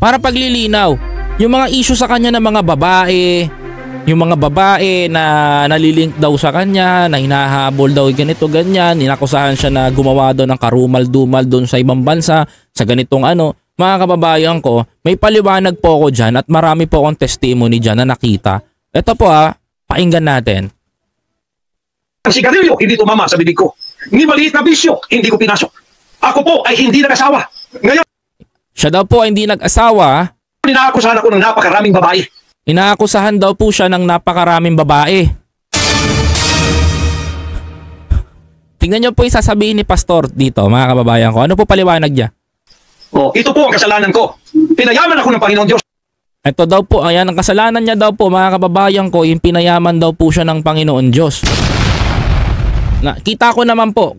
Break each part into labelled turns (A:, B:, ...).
A: Para paglilinaw. Yung mga issue sa kanya ng mga babae, yung mga babae na nalilink daw sa kanya, na hinahabol daw ganito ganyan, inakusahan siya na gumawa daw ng karumal-dumal doon sa ibang bansa, sa ganitong ano. Mga kababayan ko, may paliwanag po ako dyan at marami po akong testimony dyan na nakita. Ito po pakinggan natin.
B: Ang sigarilyo, hindi tumama sa bibig ko. Ni maliit na bisyo, hindi ko pinasok. Ako po ay hindi nag-asawa. Ngayon,
A: siya daw po ay hindi nag-asawa.
B: Inaakusahan ako ng napakaraming babae.
A: Inaakusahan daw po siya ng napakaraming babae. Tingnan nyo po yung sasabihin ni Pastor dito, mga kababayan ko. Ano po paliwanag niya?
B: Ito po ang kasalanan ko. Pinayaman ako ng Panginoon Diyos.
A: Ito daw po, ayan, ang kasalanan niya daw po, mga kababayan ko, yung pinayaman daw po siya ng Panginoon Diyos. Kita ko naman po,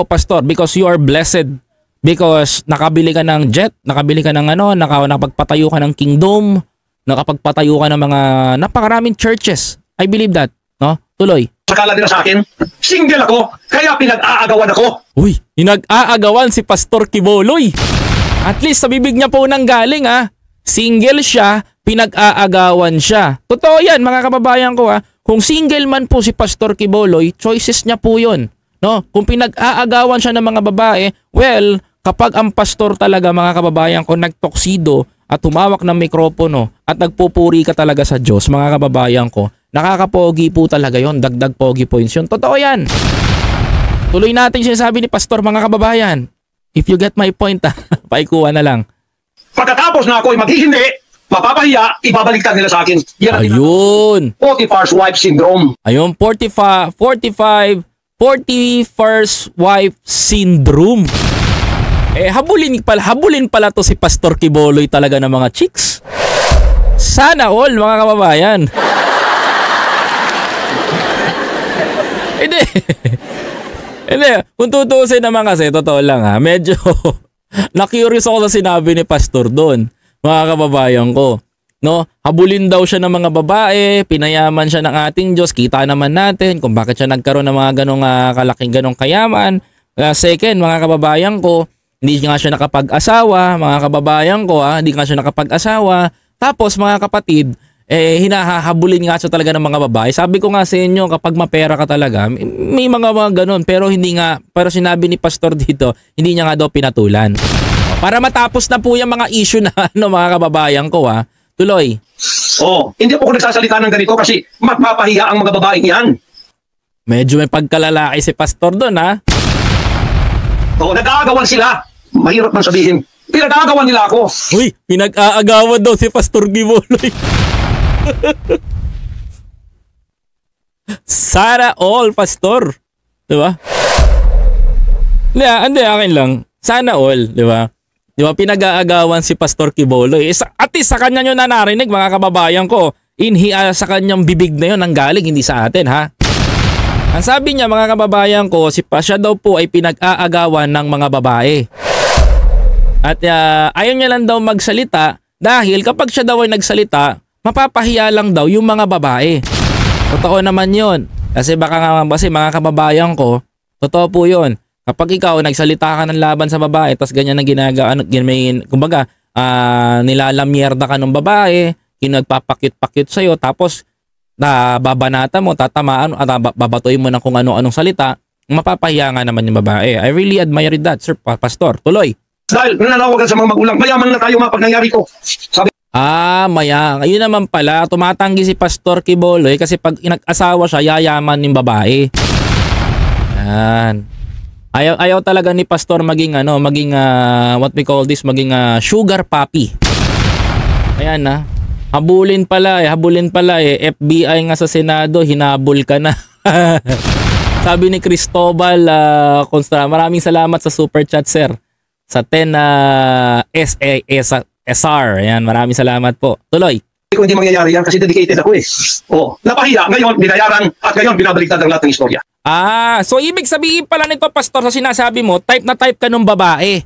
A: Pastor, because you are blessed. Because nakabili ka ng jet, nakabili ka ng nakapagpatayo ka ng kingdom, nakapagpatayo ka ng mga napakaraming churches. I believe that, no? Tuloy.
B: Sakala nila sa akin, single ako, kaya pinag-aagawan ako.
A: Uy, pinag-aagawan si Pastor Quiboloy. At least sa bibig niya po nang galing Single siya, pinag-aagawan siya. Totoo yan, mga kababayan ko Kung single man po si Pastor Quiboloy, choices niya po yun. No? Kung pinag-aagawan siya ng mga babae, well, kapag ang pastor talaga, mga kababayan ko, nagtoksido at humawak ng mikropono at nagpupuri ka talaga sa Diyos, mga kababayan ko, nakakapogi po talaga yon, dagdag pogi points yun. Totoo yan. Tuloy natin sinasabi ni Pastor, mga kababayan. If you get my point, paikuha na lang.
B: Pagkatapos na ako ay maghihindi, mapapahiya, ibabaliktad nila sa akin. Yan ang
A: ayun.
B: Potiphar's wife syndrome.
A: Ayun, 41st wife syndrome. Habulin pala to si Pastor Quiboloy talaga ng mga chicks. Sana all, mga kababayan. Hindi, kung tutuusin naman kasi, totoo lang medyo na-curious ako sa sinabi ni Pastor doon, mga kababayan ko. No, habulin daw siya ng mga babae, pinayaman siya ng ating Diyos. Kita naman natin kung bakit siya nagkaroon ng mga ganong kalaking ganong kayaman. Second, mga kababayan ko, hindi nga siya nakapag-asawa, mga kababayan ko, hindi nga siya nakapag-asawa. Tapos mga kapatid, hinahabulin nga siya talaga ng mga babae. Sabi ko nga sa inyo, kapag mapera ka talaga, may mga ganon. Pero pero sinabi ni Pastor dito, hindi niya nga daw pinatulan. Para matapos na po yung mga issue na mga kababayan ko tuloy.
B: Hindi po ako nagsasalita ng ganito kasi mapapahiya ang mga babaeng yan.
A: Medyo may pagkalalaki si Pastor doon
B: nag-aagawan sila. Mahirap man sabihin. Pinag-aagawan nila ako.
A: Uy, pinag-aagawan daw si Pastor Quiboloy. Sana all, Pastor. Diba? Hindi, akin lang. Sana all, diba? Diba, pinag-aagawan si Pastor Quiboloy. At least sa kanya nyo na narinig, mga kababayan ko. Sa kanyang bibig na yun, nanggaling, hindi sa atin, Ang sabi niya, mga kababayan ko, siya daw po ay pinag-aagawan ng mga babae. At ayaw niya lang daw magsalita dahil kapag siya daw ay nagsalita, mapapahiya lang daw yung mga babae. Totoo naman yun. Kasi mga kababayan ko, totoo po yun. Kapag ikaw nagsalita ka ng laban sa babae, tapos ganyan ang ginagawa, kumbaga, nilalamyerda ka ng babae, nagpapakit-pakit sa'yo, tapos babanata mo, tatamaan, at babatoy mo ng kung ano-anong salita, mapapahiya nga naman yung babae. I really admire that, Sir Pastor. Tuloy.
B: Dahil nananawagan sa mga magulang, mayaman na tayo pag nangyari ko. Sabi,
A: ayun naman pala, tumatanggi si Pastor Quiboloy kasi pag nag-asawa siya, yayaman yung babae. Yan. Ayaw talaga ni Pastor maging what we call this, maging sugar papi. Ayan habulin pala FBI nga sa Senado, hinabol ka na. Sabi ni Cristobal Constra, maraming salamat sa super chat, sir. Sa 10 SR. Ayan, maraming salamat po. Tuloy.
B: Kung hindi mangyayari yan kasi dedicated ako napahiya, ngayon binayaran at ngayon binabaliktad ang lahat ng istorya.
A: So ibig sabihin pala nito, Pastor, sa sinasabi mo, type na type ka nung babae.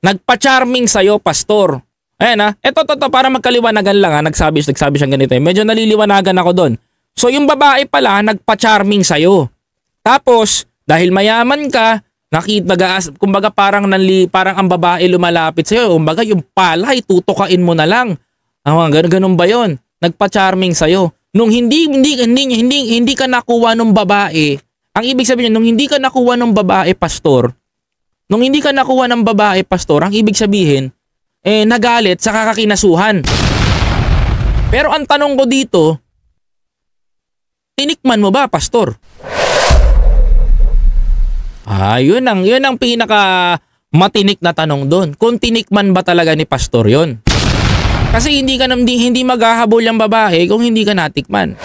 A: Nagpa-charming sa'yo, Pastor. Ayan Ito, para magkaliwanagan lang nagsabi siyang ganito. Medyo naliliwanagan ako doon. So yung babae pala, nagpa-charming sa'yo. Tapos, dahil mayaman ka, Kumbaga parang ang babae lumalapit sa'yo. Kumbaga yung palay, tutukain mo na lang. Ganun ba yun? Nagpa-charming sa'yo. Nung hindi ka nakuha ng babae, ang ibig sabihin nung hindi ka nakuha ng babae, pastor, ang ibig sabihin, nagalit sa kakakinasuhan. Pero ang tanong ko dito, tinikman mo ba, pastor? Yun ang pinaka matinik na tanong doon. Kung tinikman ba talaga ni pastor yon? Kasi hindi maghahabol yung babae kung hindi ka natikman.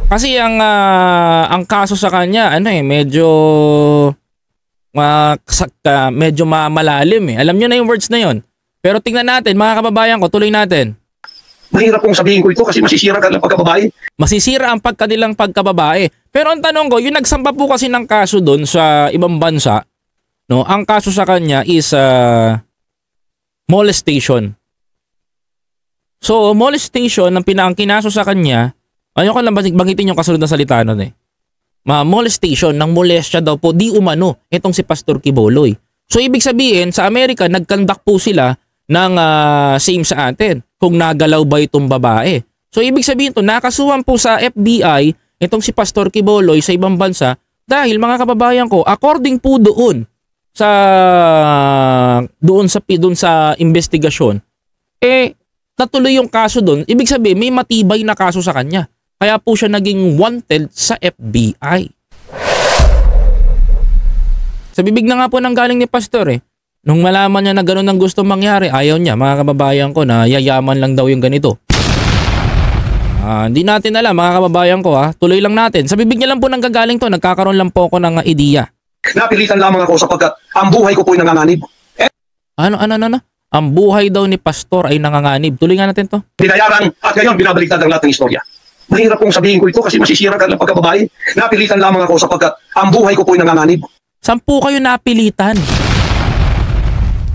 A: Kasi ang kaso sa kanya, medyo malalim eh. Alam nyo na yung words na yon. Pero tingnan natin, mga kababayan ko, tuloy natin.
B: Mahirap pong sabihin ko ito kasi masisira ka ng pagkababae.
A: Masisira ang kanilang pagkababae. Pero ang tanong ko, yung nagsampa po kasi ng kaso doon sa ibang bansa, no? Ang kaso sa kanya is molestation. So, molestation, ang kinaso sa kanya, ayoko lang banggitin yung kasunod na salita nun eh. Molestation, ng molestya daw po, di umano, itong si Pastor Quiboloy. So, ibig sabihin, sa Amerika, nagkandak po sila ng same sa atin kung nagalaw ba itong babae. So ibig sabihin to, nakasuhan po sa FBI itong si Pastor Quiboloy sa ibang bansa dahil mga kababayan ko, according po doon sa investigasyon, natuloy yung kaso doon. Ibig sabihin may matibay na kaso sa kanya. Kaya po siya naging wanted sa FBI. Sa bibig na nga po nang galing ni Pastor nung malaman niya na gano'n ang gusto mangyari, ayaw niya, mga kababayan ko, na yayaman lang daw yung ganito. Hindi natin alam, mga kababayan ko, tuloy lang natin. Sa bibig niya lang po nang gagaling to, nagkakaroon lang po ako ng ideya.
B: Napilitan lamang ako sapagkat ang buhay ko po'y nanganganib.
A: Ano? Ang buhay daw ni Pastor ay nanganganib. Tuloy nga natin to.
B: Binayaran at ngayon binabaliktad ang lahat ng istorya. Mahirap pong sabihin ko ito kasi masisira ka ng pagkababae. Napilitan lamang ako sapagkat ang buhay ko po'y nanganganib.
A: 10 kayo napilitan.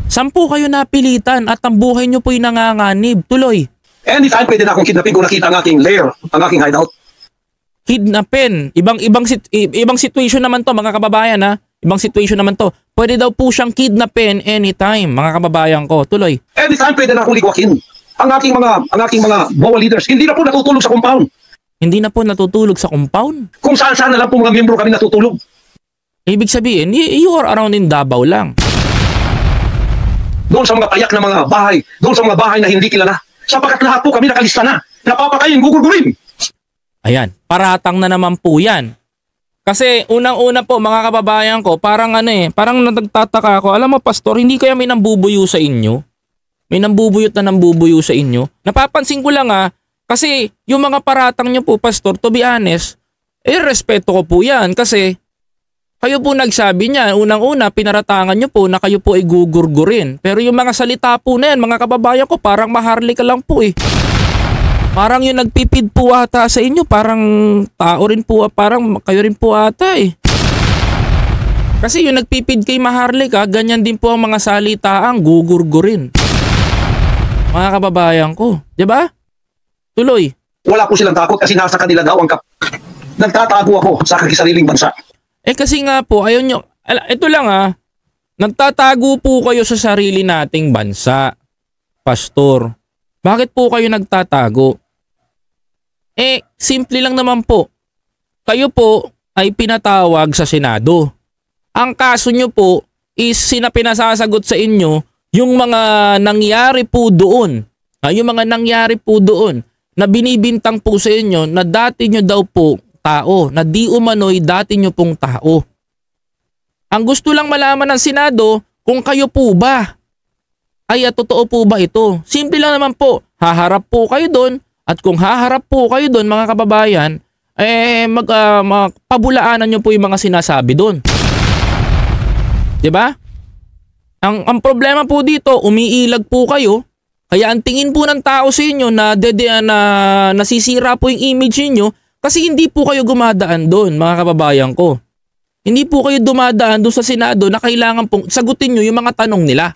A: 10 kayo napilitan at ang buhay nyo po'y nanganganib. Tuloy.
B: Anytime pwede na akong kidnapin kung nakita ang aking lair, ang aking hideout.
A: Kidnapin. Ibang situation naman to, mga kababayan Ibang situation naman to. Pwede daw po siyang kidnapin anytime, mga kababayan ko. Tuloy.
B: Anytime pwede na akong ligwakin. Ang aking mga BOA leaders, hindi na po natutulog sa compound.
A: Hindi na po natutulog sa compound?
B: Kung saan na lang po mga miyembro kami natutulog.
A: Ibig sabihin, you are around in Davao lang.
B: Doon sa mga payak na mga bahay, doon sa mga bahay na hindi kilala. Sapagkat lahat po kami nakalista na. Napapakain, gugurgurin.
A: Ayan, paratang na naman po yan. Kasi unang-una po, mga kababayan ko, parang parang nagtataka ako. Alam mo, Pastor, hindi kaya may nambubuyo sa inyo? May nambubuyot na nambubuyo sa inyo? Napapansin ko lang kasi yung mga paratang nyo po, Pastor, to be honest, respeto ko po yan kasi kayo po nagsabi niya, unang-una, pinaratangan nyo po na kayo po ay gugurgurin. Pero yung mga salita po na yan, mga kababayan ko, parang maharlika lang po Parang yung nagpipid po ata sa inyo, parang tao rin po, parang kayo rin po ata Kasi yung nagpipid kay maharlika, ganyan din po ang mga salitaang gugurgurin. Mga kababayan ko, di ba? Tuloy.
B: Wala po silang takot kasi nasa kanila daw ang nagtatago ako sa kakisariling bansa.
A: Kasi nga po, ayaw nyo, ito lang nagtatago po kayo sa sarili nating bansa, Pastor. Bakit po kayo nagtatago? Simple lang naman po. Kayo po ay pinatawag sa Senado. Ang kaso nyo po is pinasasagot sa inyo yung mga nangyari po doon. Yung mga nangyari po doon na binibintang po sa inyo na dati nyo daw po tao, na di umano'y dati nyo pong tao. Ang gusto lang malaman ng Senado kung kayo po ba ay totoo po ba ito. Simple lang naman po, haharap po kayo doon at kung haharap po kayo doon, mga kababayan, pabulaanan nyo po yung mga sinasabi doon. Diba? Ang problema po dito, umiilag po kayo, kaya ang tingin po ng tao sa inyo na nasisira po yung image niyo. Kasi hindi po kayo gumadaan doon, mga kababayan ko. Hindi po kayo dumadaan doon sa Senado na kailangan pong sagutin nyo yung mga tanong nila.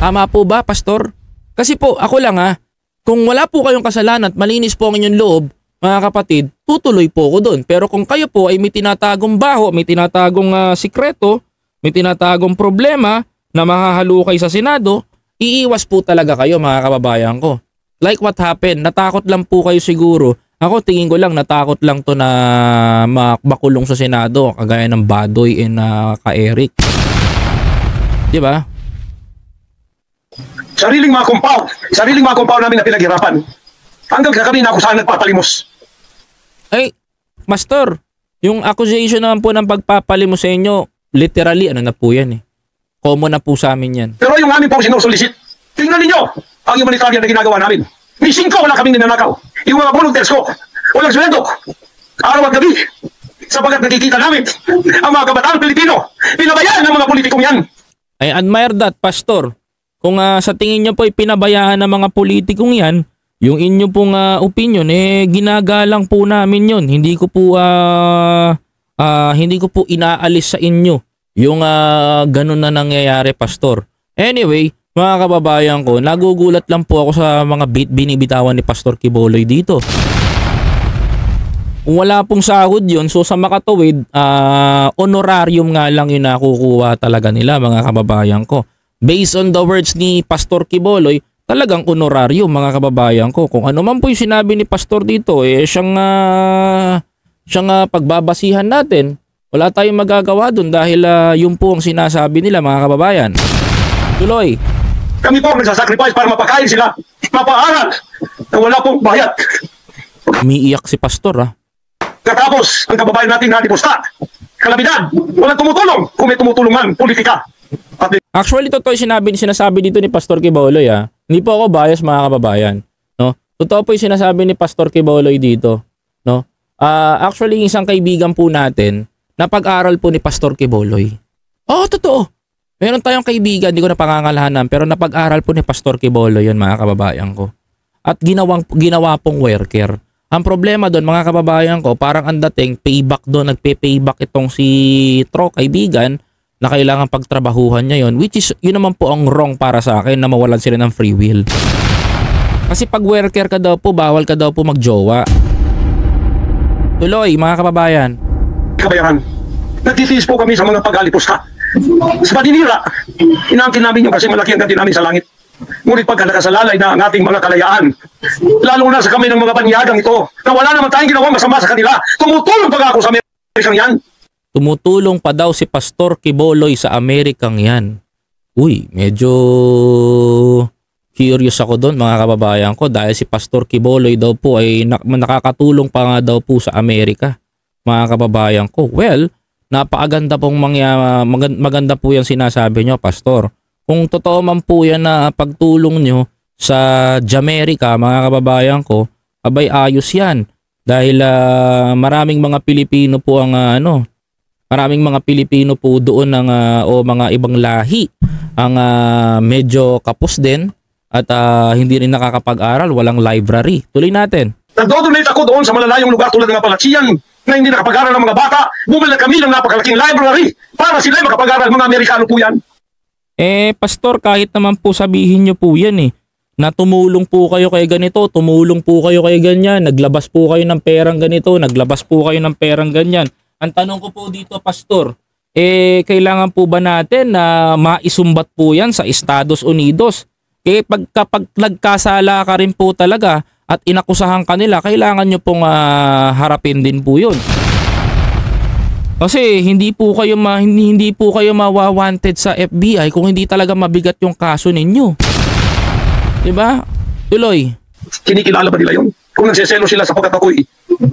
A: Tama po ba, Pastor? Kasi po, ako lang kung wala po kayong kasalanan at malinis po ang inyong loob, mga kapatid, tutuloy po ako doon. Pero kung kayo po ay may tinatagong baho, may tinatagong sikreto, may tinatagong problema na mahahalukay sa Senado, iiwas po talaga kayo mga kababayan ko. Like what happened, natakot lang po kayo siguro. Ako tingin ko lang natakot lang to na makulong sa Senado kagaya ng Badoy and ka-Eric. Di ba?
B: Sariling mga compound namin na pinaghirapan. Hanggang kami na ako saan nagpapalimos.
A: Ay, Master, yung accusation naman po ng pagpapalimos sa inyo, literally, ano na po yan eh. Common na po sa amin yan.
B: Pero yung amin po sinusulisit, tingnan ninyo ang humanitarian na ginagawa namin. May 5 wala kaming ninanakaw. Yung mga volunteers ko, walang sweldo. Araw at gabi. Sapagkat nakikita namin ang mga kabataang Pilipino. Pinabayaan ng mga politikong yan.
A: I admire that, Pastor. Kung sa tingin nyo po ay pinabayaan ng mga politikong yan, yung inyo pong opinion, ginagalang po namin yun. Hindi ko po inaalis sa inyo yung ganun na nangyayari, Pastor. Anyway, mga kababayan ko, nagugulat lang po ako sa mga binibitawan ni Pastor Quiboloy dito. Wala pong sahod yun, so sa makatuwid, honorarium nga lang yung nakukuha talaga nila, mga kababayan ko. Based on the words ni Pastor Quiboloy, talagang honorarium, mga kababayan ko. Kung ano man po yung sinabi ni Pastor dito, siyang pagbabasihan natin. Wala tayong magagawa dun dahil yun po ang sinasabi nila, mga kababayan. Tuloy.
B: Kami po nagsasacrifice para mapakain sila, mapaaral, na wala pong bayad.
A: Umiiyak si Pastor
B: Katapos, ang kababayan natin natipusta, kalamidad, walang tumutulong kung may tumutulungan, politika.
A: Actually, totoo yung sinasabi dito ni Pastor Quiboloy Hindi po ako bias, mga kababayan. No? Totoo po yung sinasabi ni Pastor Quiboloy dito. No? Actually, isang kaibigan po natin, napag-aral po ni Pastor Quiboloy. Oo, totoo. Meron tayong kaibigan, hindi ko na pangangalahanan, pero napag-aral po ni Pastor Quiboloy yun, mga kababayan ko. At ginawa pong worker. Ang problema doon, mga kababayan ko, parang ang dating payback doon, nagpe-payback itong si kaibigan, na kailangan pagtrabahuhan niya yon, which is yun naman po ang wrong para sa akin na mawalan sila ng free will. Kasi pag worker ka daw po, bawal ka daw po magjowa. Tuloy, mga kababayan.
B: Kabayaran, nagtitiis po kami sa mga pag-alipusta. Sa paninira, inaangkin namin yung kasi malaki ang ganti namin sa langit. Ngunit pagka nakasalalay na ang ating mga kalayaan, lalo na sa kami ng mga banyagang ito, na wala naman tayong ginawang masama sa kanila, tumutulong pag ako sa Amerikang yan.
A: Tumutulong pa daw si Pastor Quiboloy sa Amerikang yan. Uy, medyo curious ako doon, mga kababayan ko, dahil si Pastor Quiboloy daw po ay nakakatulong pa nga daw po sa Amerika, mga kababayan ko. Well, napakaganda pong maganda po yung sinasabi nyo, Pastor. Kung totoo man po yan na pagtulong nyo sa Jamaica, mga kababayan ko, abay ayos yan. Dahil maraming mga Pilipino po ang maraming mga Pilipino po doon o mga ibang lahi ang medyo kapos din at hindi rin nakakapag-aral, walang library. Tuloy natin.
B: Nagdodonate ako doon sa malalayong lugar tulad ng Apalachian na hindi nakapag-aral ng mga bata. Bumili kami ng napakalaking library para sila makapag-aral. Mga Amerikano po yan.
A: Pastor, kahit naman po sabihin nyo po yan na tumulong po kayo kay ganito, tumulong po kayo kay ganyan, naglabas po kayo ng perang ganito, naglabas po kayo ng perang ganyan. Ang tanong ko po dito, Pastor, kailangan po ba natin na maisumbat po yan sa Estados Unidos? Kapag nagkasala ka rin po talaga at inakusahan ka nila, kailangan nyo pong harapin din po yun. Kasi hindi po kayo mawawanted sa FBI kung hindi talaga mabigat yung kaso ninyo. Diba? Tuloy.
B: Kinikilala ba nila yun? Kung nagseselo sila sapagkat ako'y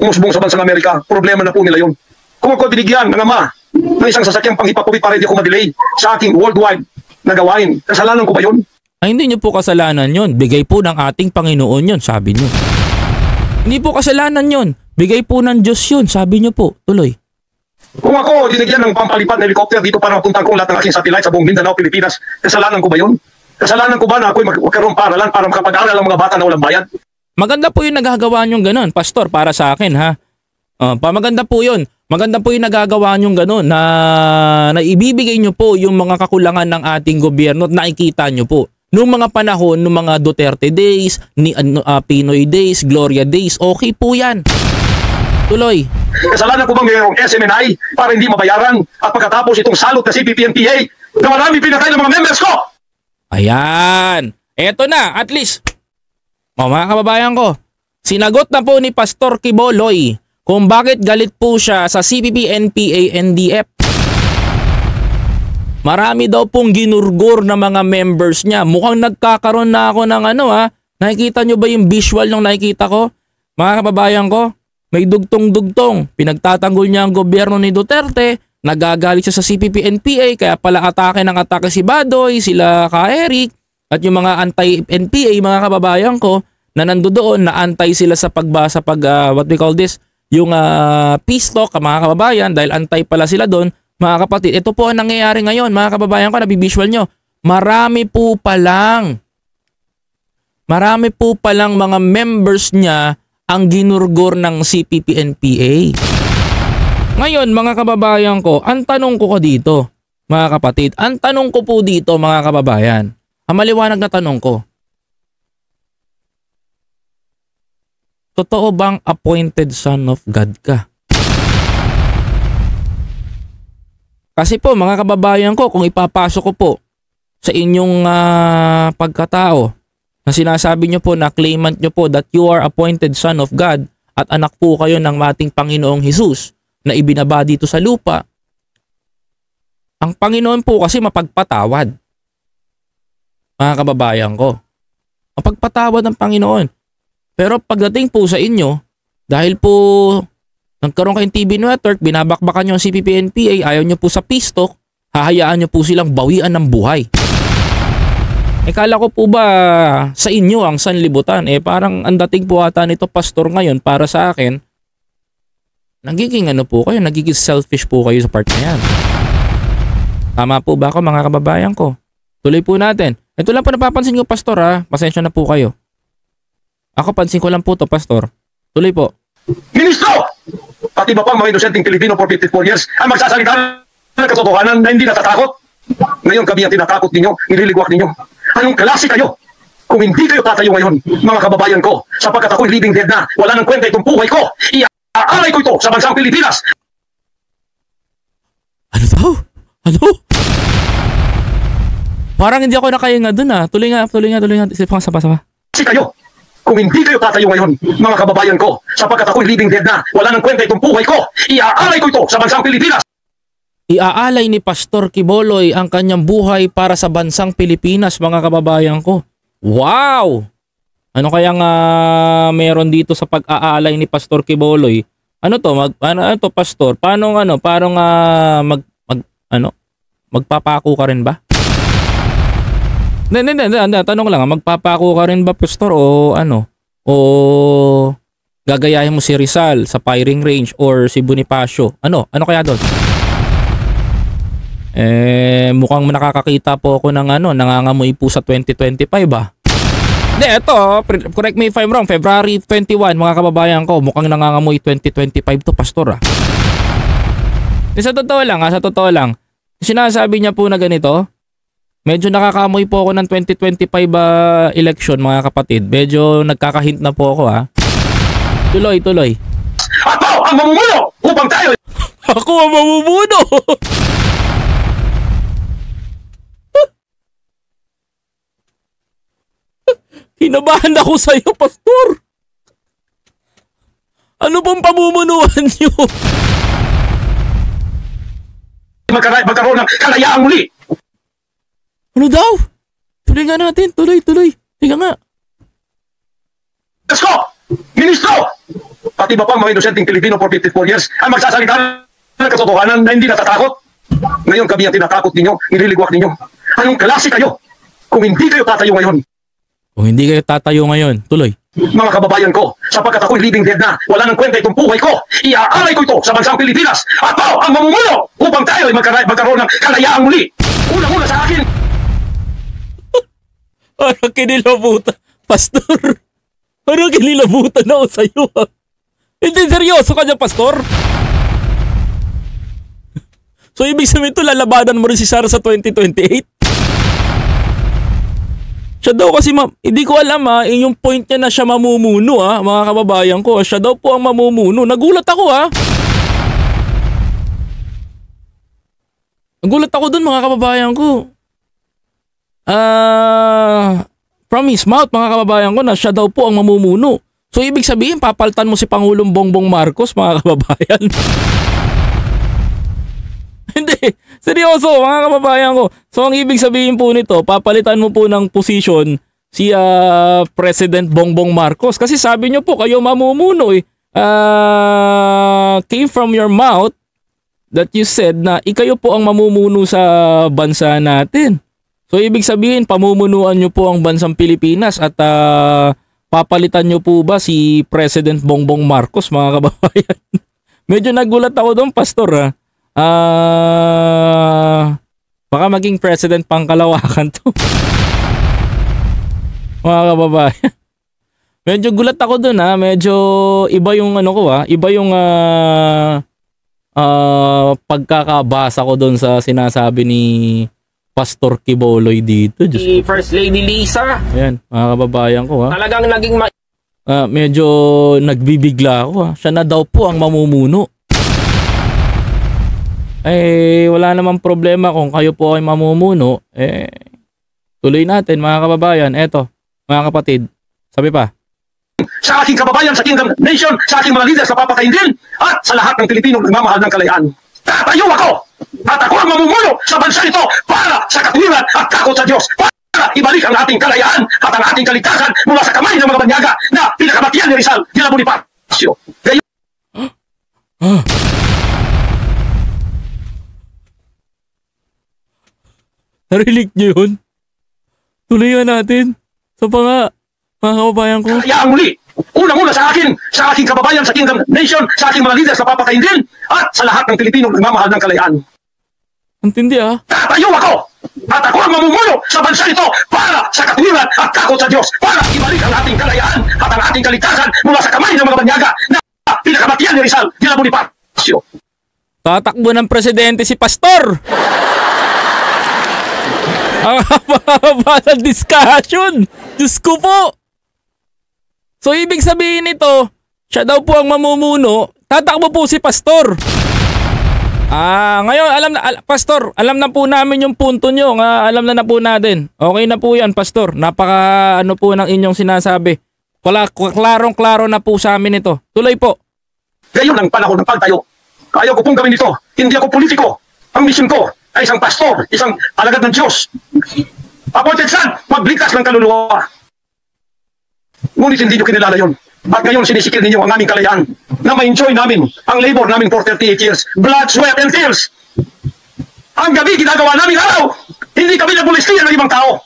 B: umusbong sa bansang Amerika, problema na po nila yun. Kung ako binigyan ng ama ng isang sasakyang panghipapuwi para hindi ako ma-delay sa aking worldwide na gawain, kasalanan ko ba yun?
A: Ay, hindi nyo po kasalanan yun. Bigay po ng ating Panginoon yun, sabi nyo. Hindi po kasalanan yun. Bigay po ng Diyos yun, sabi nyo po. Tuloy.
B: Kung ako dinigyan ng pampalipad na helicopter dito para mapuntahan ko lahat ng aking satellite sa buong Mindanao, Pilipinas, kasalanan ko ba yun? Kasalanan ko ba na ako'y magkaroon paralan para makapag-aral ang mga bata na walang bayad?
A: Maganda po yung nagagawa nyong ganun, Pastor, para sa akin, ha? Maganda po yun. Maganda po yung nagagawa nyong ganun na ibibigay nyo po yung mga kakulangan ng ating gobyerno at nakikita nyo po. Noong mga panahon, noong mga Duterte days, Pinoy days, Gloria days, okay po yan. Tuloy.
B: Kasalanan ko bang mayroong SMNI para hindi mabayaran at pagkatapos itong salot na CPP-NPA na marami pinatay ng mga members ko?
A: Ayan. Eto na, at least. Mga kababayan ko, sinagot na po ni Pastor Quiboloy kung bakit galit po siya sa CPP-NPA, NDF. Marami daw pong ginurgur na mga members niya. Mukhang nagkakaroon na ako ng nakikita nyo ba yung visual ng nakikita ko? Mga kababayan ko, may dugtong-dugtong. Pinagtatanggol niya ang gobyerno ni Duterte. Nagagalit siya sa CPP-NPA. Kaya pala atake ng atake si Badoy, sila ka Eric, at yung mga anti-NPA, mga kababayan ko, na nandoon, na antay sila sa what we call this, yung peace talk, mga kababayan, dahil antay pala sila doon. Mga kapatid, ito po ang nangyayari ngayon, mga kababayan ko, nabibisual nyo. Marami po palang mga members niya ang ginurgur ng CPP-NPA. Ngayon, mga kababayan ko, ang tanong ko dito, mga kapatid, ang tanong ko po dito, mga kababayan, ang maliwanag na tanong ko, totoo bang appointed son of God ka? Kasi po, mga kababayan ko, kung ipapasok ko po sa inyong pagkatao na sinasabi nyo po na claimant nyo po that you are appointed son of God at anak po kayo ng ating Panginoong Hesus na ibinaba dito sa lupa, ang Panginoon po kasi mapagpatawad. Mga kababayan ko, mapagpatawad ng Panginoon. Pero pagdating po sa inyo, dahil po nagkaroon kayong TV network, binabakbakan nyo ang CPP-NPA, ayaw nyo po sa peace talk, hahayaan nyo po silang bawian ng buhay. Kala ko po ba sa inyo ang sanlibutan? Parang ang dating po ata nito, pastor, ngayon para sa akin, nagiging po kayo, nagiging selfish po kayo sa part na yan. Tama po ba ako, mga kababayan ko? Tuloy po natin. Ito lang po napapansin ko, pastor, pasensya na po kayo. Ako pansin ko lang po to, pastor. Tuloy po.
B: Ministro! Pati ba pang mga inosenteng Pilipino for 54 years ang magsasalita ng katotohanan na hindi natatakot? Ngayon kami ang tinatakot ninyo, nililigwak ninyo. Anong klase kayo? Kung hindi kayo tatayo ngayon, mga kababayan ko, sapagkat ako'y living dead na, wala nang kwenta itong buhay ko, iaalay ko ito sa bansang Pilipinas!
A: Ano daw? Ano? Parang hindi ako nakahinga dun Tuloy nga. Isip ko sapa.
B: Kasi kayo, kung hindi kayo tatayo ngayon, mga kababayan ko, sapagkat ako'y living dead na, wala nang kwenta itong buhay ko, iaalay ko ito sa bansang Pilipinas!
A: Iaalay ni Pastor Quiboloy ang kanyang buhay para sa bansang Pilipinas, mga kababayan ko. Wow! Ano kayang meron dito sa pag-aalay ni Pastor Quiboloy? Ano to? Ano to, pastor? Paano magpapako ka rin ba? Hindi, tanong lang, magpapako ka rin ba, pastor, o o gagayahin mo si Rizal sa firing range or si Bonifacio? Ano kaya doon? Mukhang nakakakita po ako ng nangangamoy po sa 2025 Hindi, ito, correct me if I'm wrong, February 21, mga kababayan ko, mukhang nangangamoy 2025 to, pastor Sa totoo lang, sinasabi niya po na ganito, medyo nakakamoy po ako ng 2025 election, mga kapatid. Medyo nagkakahint na po ako Tuloy.
B: Ako ang mamumuno upang tayo!
A: Ako ang mamumuno! Kinabahan ako sa iyo, pastor. Ano pong pamumunuan niyo?
B: Magkaroon ng kalayaan muli!
A: Ano daw? Tuloy nga natin. Tuloy. Tiga nga.
B: Let's go! Ministro! Pati ba pang mga inosenteng Pilipino for 54 years ang magsasalita ng katotohanan na hindi natatakot? Ngayon kami ang tinatakot ninyo, nililigwak ninyo. Anong klase kayo? Kung hindi kayo tatayo ngayon, tuloy. Mga kababayan ko, sapagkat ako'y living dead na, wala nang kwenta itong buhay ko, iaalay ko ito sa bansang Pilipinas. Ako ang mamumuno upang tayo ay magkaroon ng kalayaan muli. Una sa akin.
A: Parang kinilabutan, pastor. Parang kinilabutan ako sa'yo Hindi, seryoso ka dyan, pastor. So, ibig sabihin ito, lalabanan mo rin si Sara sa 2028? Siya daw kasi, hindi ko alam yung point niya na siya mamumuno mga kababayan ko. Siya daw po ang mamumuno. Nagulat ako Nagulat ako dun mga kababayan ko. From his mouth mga kababayan ko na siya daw po ang mamumuno. So ibig sabihin papalitan mo si Pangulong Bongbong Marcos mga kababayan. Hindi, seryoso mga kababayan ko. So ang ibig sabihin po nito, papalitan mo po ng posisyon si President Bongbong Marcos. Kasi sabi niyo po kayo mamumuno came from your mouth that you said na ikayo po ang mamumuno sa bansa natin. So ibig sabihin pamumunuan niyo po ang bansang Pilipinas at papalitan niyo po ba si President Bongbong Marcos mga kababayan? Medyo nagulat ako doon, Pastor baka maging president pang Kalawakan to. Mga kababayan. Medyo gulat ako dun medyo iba yung iba yung pagkakabasa ko dun sa sinasabi ni Pastor Quiboloy dito.
C: Si First Lady Lisa.
A: Ayan, mga kababayan ko
C: Talagang naging
A: medyo nagbibigla ako Siya na daw po ang mamumuno. Wala namang problema kung kayo po ay mamumuno. Tuloy natin mga kababayan. Eto, mga kapatid. Sabi pa.
B: Sa aking kababayan, sa Kingdom Nation, sa aking mga leaders na papatayin din, at sa lahat ng Pilipinong nagmamahal ng kalayaan. Tatayo ako! At ako ang mamumuno sa bansa ito para sa katwiran at takot sa Diyos. Para ibalik ang ating kalayaan at ang ating kaligtasan mula sa kamay ng mga banyaga na pinakamatiyan ni Rizal de la Bonifacio.
A: Narinig niyo yun? Tuloy natin. So pa nga, mga kababayan ko.
B: Kaya muli, unang-una sa aking kababayan, sa Kingdom Nation, sa aking mga leaders na papatayin din, at sa lahat ng Pilipinong nagmamahal ng kalayaan.
A: Antindi
B: Tatayo ako! At ako ang mamumuno sa bansa ito para sa katwiran at takot sa Diyos. Para ibalik ang ating kalayaan at ang ating kaligtasan mula sa kamay ng mga banyaga na pinakamatiyan ni Rizal de la Bonifacio.
A: Tatakbo ng presidente si Pastor! Ang haba ng discussion. Diyos ko po. So ibig sabihin nito, siya daw po ang mamumuno, tatakbo po si Pastor. Ngayon Pastor, alam na po namin yung punto nyo. Alam na po natin. Okay na po yan, Pastor. Napaka po ng inyong sinasabi. Klarong-klaro na po sa amin ito. Tuloy po.
B: Ngayon ang panahon ng pagtayo. Ayaw ko pong gawin ito. Hindi ako politiko. Ang mission ko ay isang pastor, isang alagad ng Diyos. Appointed son, magligtas ng kaluluwa. Ngunit hindi nyo kinilala yun. At ngayon sinisikil ninyo ang aming kalayaan na ma-enjoy namin ang labor namin for 38 years. Blood, sweat, and tears. Ang gabi ginagawa namin araw. Hindi kami nagbulistiyan ng ibang tao.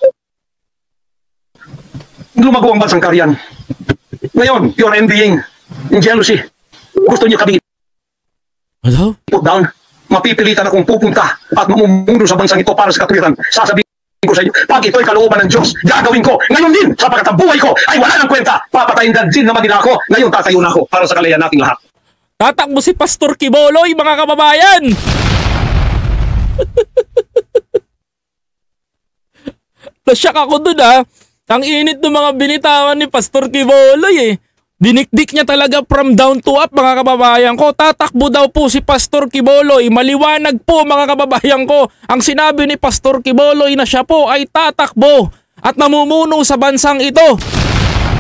B: Lumago ang bansang Karian. Ngayon, you're envying in jealousy. Gusto niyo kami put down. Mapipilitan akong pupunta at mamumuno sa bansang ito para sa katwiran. Sasabihin ko sa inyo, pag ito'y kalooban ng Diyos, gagawin ko. Ngayon din, sapagkat ang buhay ko ay wala ng kwenta. Papatayin din naman nila ako. Ngayon tatayo na ako para sa kalayan nating lahat.
A: Tatakbo si Pastor Quiboloy, mga kababayan! Nasyak ako dun Ang init ng mga binitawan ni Pastor Quiboloy Dinikdik niya talaga from down to up, mga kababayan ko. Tatakbo daw po si Pastor Quiboloy. Maliwanag po, mga kababayan ko. Ang sinabi ni Pastor Quiboloy na siya po ay tatakbo at namumuno sa bansang ito.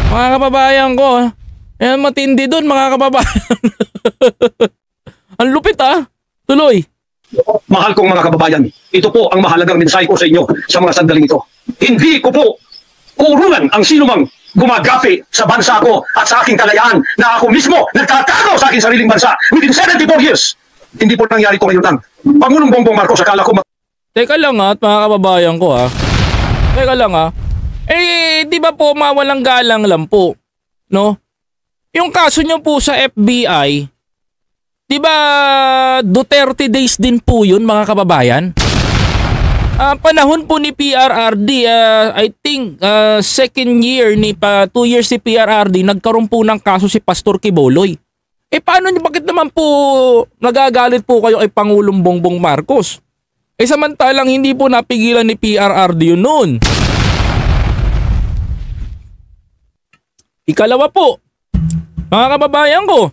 A: Mga kababayan ko, matindi dun, mga kababayan. Ang lupit Tuloy.
B: Mahal kong mga kababayan, ito po ang mahalagang mensahe ko sa inyo sa mga sandaling ito. Hindi ko po urungan ang sinumang gumagapi sa bansa ko at sa aking kalayaan na ako mismo nagtatago sa aking sariling bansa within 74 years. Hindi po nangyari ko ngayon lang. Pangulong Bongbong Marcos, akala ko
A: Teka lang at mga kababayan ko Teka lang di ba po mawalang galang lang po, no? Yung kaso nyo po sa FBI, di ba Duterte days din po yun, mga kababayan? Panahon po ni PRRD, I think second year 2 years si PRRD, nagkaroon po ng kaso si Pastor Quiboloy. Bakit naman po nagagalit po kayo kay Pangulong Bongbong Marcos? Samantalang hindi po napigilan ni PRRD yun noon. Ikalawa po, mga kababayan ko,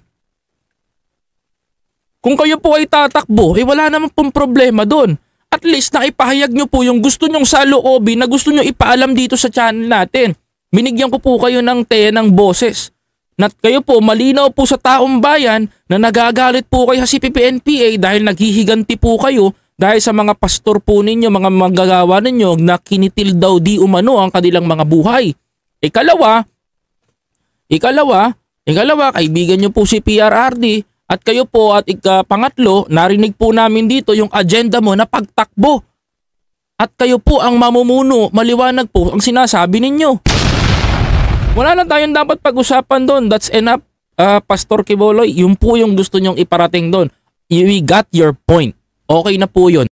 A: kung kayo po ay tatakbo, wala naman pong problema doon. At least na ipahayag nyo po yung gusto nyong saloobin na gusto nyo ipaalam dito sa channel natin. Binigyan ko po kayo ng ng boses. Na kayo po malinaw po sa taong bayan na nagagalit po kayo sa CPP-NPA dahil naghihiganti po kayo dahil sa mga pastor po ninyo, mga manggagawa ninyo na kinitil daw di umano ang kanilang mga buhay. Ikalawa, kaibigan nyo po si PRRD at kayo po at pangatlo, narinig po namin dito yung agenda mo na pagtakbo. At kayo po ang mamumuno, maliwanag po ang sinasabi ninyo. Wala na tayong dapat pag-usapan doon. That's enough, Pastor Quiboloy. Yun po yung gusto nyong iparating doon. We got your point. Okay na po yun.